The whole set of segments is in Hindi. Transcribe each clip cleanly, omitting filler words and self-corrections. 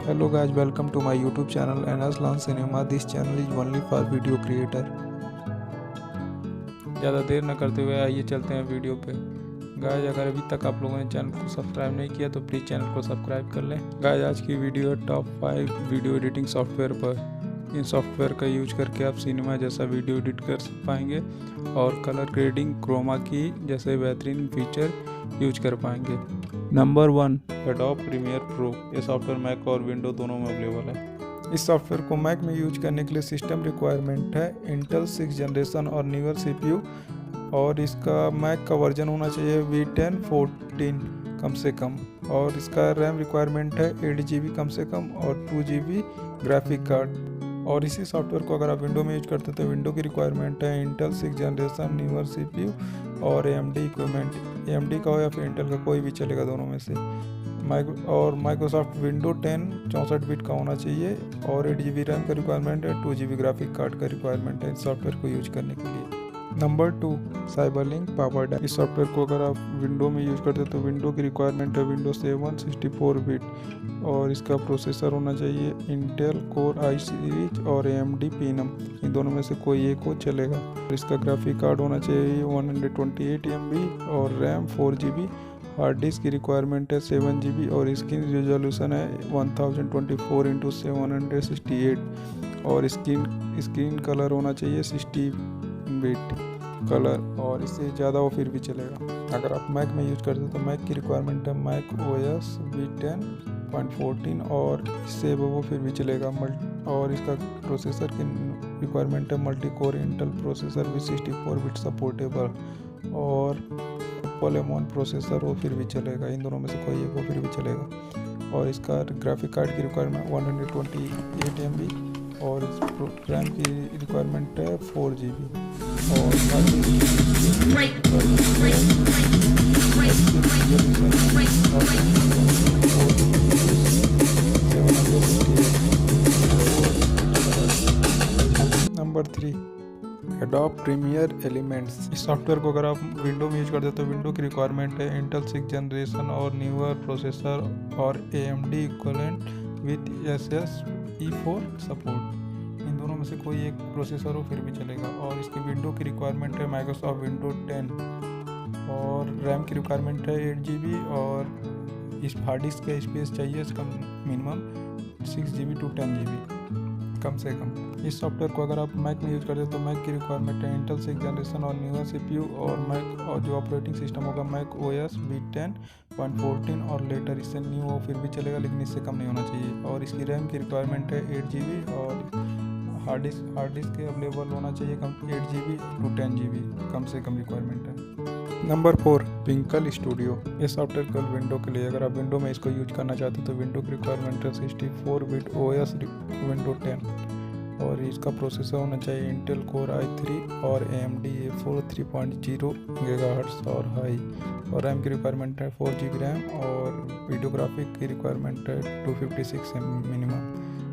Hello guys, welcome to my YouTube channel Aslan Cinema. This channel is only for video creator. ज़्यादा देर न करते हुए आइए चलते हैं वीडियो पे। गाइज अगर अभी तक आप लोगों ने चैनल को सब्सक्राइब नहीं किया तो प्लीज़ चैनल को सब्सक्राइब कर लें। गाइज आज की वीडियो है टॉप 5 वीडियो एडिटिंग सॉफ्टवेयर पर। इन सॉफ्टवेयर का यूज करके आप सिनेमा जैसा वीडियो एडिट कर पाएंगे और कलर ग्रेडिंग, क्रोमा की जैसे बेहतरीन फीचर यूज कर पाएंगे। Number 1, Adobe Premiere Pro. ये सॉफ्टवेयर मैक और विंडो दोनों में अवेलेबल है। इस सॉफ्टवेयर को मैक में यूज करने के लिए सिस्टम रिक्वायरमेंट है इंटेल 6 जनरेशन और न्यूअर CPU, और इसका मैक का वर्जन होना चाहिए V10 14 कम से कम, और इसका रैम रिक्वायरमेंट है 8 GB कम से कम और 2 GB ग्राफिक कार्ड। और इसी सॉफ्टवेयर को अगर आप विंडो में यूज करते हैं तो विंडो की रिक्वायरमेंट है इंटेल 6 जनरेशन, न्यूअर CPU और AMD इक्विपमेंट। AMD का हो या फिर इंटेल का, कोई भी चलेगा दोनों में से। माइक्रोसॉफ्ट विंडो 10 64 बिट का होना चाहिए और 8 GB रैम का रिक्वायरमेंट है, 2 GB ग्राफिक कार्ड का रिक्वायरमेंट है इस सॉफ्टवेयर को यूज करने के लिए। Number 2, CyberLink power dam. इस सॉफ्टवेयर को अगर आप विंडो में यूज करते हैं तो विंडो की रिक्वायरमेंट है विंडोज 7 64 बिट, और इसका प्रोसेसर होना चाहिए इंटेल कोर आई सीरीज और AMD Phenom, इन दोनों में से कोई एक हो चलेगा। इसका ग्राफिक कार्ड होना चाहिए 128 MB और रैम 4 GB। हार्ड डिस्क की रिक्वायरमेंट है 7 GB और इसकी रिजोल्यूशन है 1024x768 और स्क्रीन कलर होना चाहिए 60 बिट कलर, और इससे ज़्यादा हो फिर भी चलेगा। अगर आप मैक में यूज करते हैं तो मैक की रिक्वायरमेंट है मैक OS V10.14 और इससे वो फिर भी चलेगा। और इसका प्रोसेसर की रिक्वायरमेंट है multi core Intel processor with 64 bit supportable, और पोलेमोन प्रोसेसर हो फिर भी चलेगा। इन दोनों में से कोई एक हो फिर भी चलेगा। और इसका ग्राफिक कार्ड की रिक्वायरमेंट 128 MB और इस रैम की रिक्वायरमेंट है 4 GB और नंबर 3, एडोब प्रीमियर एलिमेंट्स। इस सॉफ्टवेयर को अगर आप विंडो में यूज करते हैं तो विंडो की रिक्वायरमेंट है इंटेल 6 जनरेशन और न्यूअर प्रोसेसर और AMD equivalent with SSE4 support. इन दोनों में से कोई एक प्रोसेसर हो फिर भी चलेगा। और इसकी विंडो की रिक्वायरमेंट है माइक्रोसॉफ्ट विंडो 10 और रैम की रिक्वायरमेंट है 8 GB और इस हार्ड डिस्क का स्पेस चाहिए इसका मिनिमम 6 GB to 10 GB कम से कम। इस सॉफ्टवेयर को अगर आप मैक में यूज करते हैं तो मैक की रिक्वायरमेंट है इंटेल 6 जनरेशन और न्यूअर CPU और मैक, और जो ऑपरेटिंग सिस्टम होगा मैक OS V10.14 और लेटर। इससे न्यू हो फिर भी चलेगा लेकिन इससे कम नहीं होना चाहिए। और इसकी रैम की रिक्वायरमेंट है 8 GB और हार्ड डिस्क अवेलेबल होना चाहिए 8 GB to 10 GB कम से कम रिक्वायरमेंट है। Number 4, twinkle studio. ये सॉफ्टवेयर केवल विंडो के लिए। अगर आप विंडो में इसको यूज करना चाहते हो तो विंडो की रिक्वायरमेंट है 64 बिट OS विंडो 10 और इसका प्रोसेसर होना चाहिए इंटेल कोर i3 और AMD A4 3.0 GHz और हाई, और रैम की रिक्वायरमेंट है 4 GB रैम और वीडियोग्राफिक की रिक्वायरमेंट है 256 मिनिमम।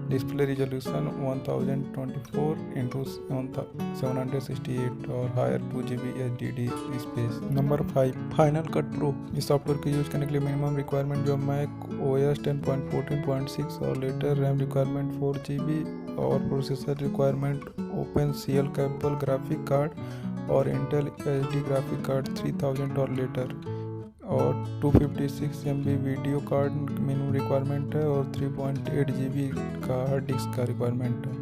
डिस्प्ले रिजोल्यूशन 1024x768 और higher 2 GB HDD space. Number 5, Final Cut Pro. इस सॉफ्टवेयर को यूज करने के लिए मिनिमम रिक्वायरमेंट जो मैक OS 10.14.6 और लेटर, रैम रिक्वायरमेंट 4 GB और processor requirement OpenCL capable graphic card और इंटेल HD ग्राफिक कार्ड 3000 और लेटर, और 256 MB video card minimum requirement है और 3.8 GB का हार्ड डिस्क का रिक्वायरमेंट है।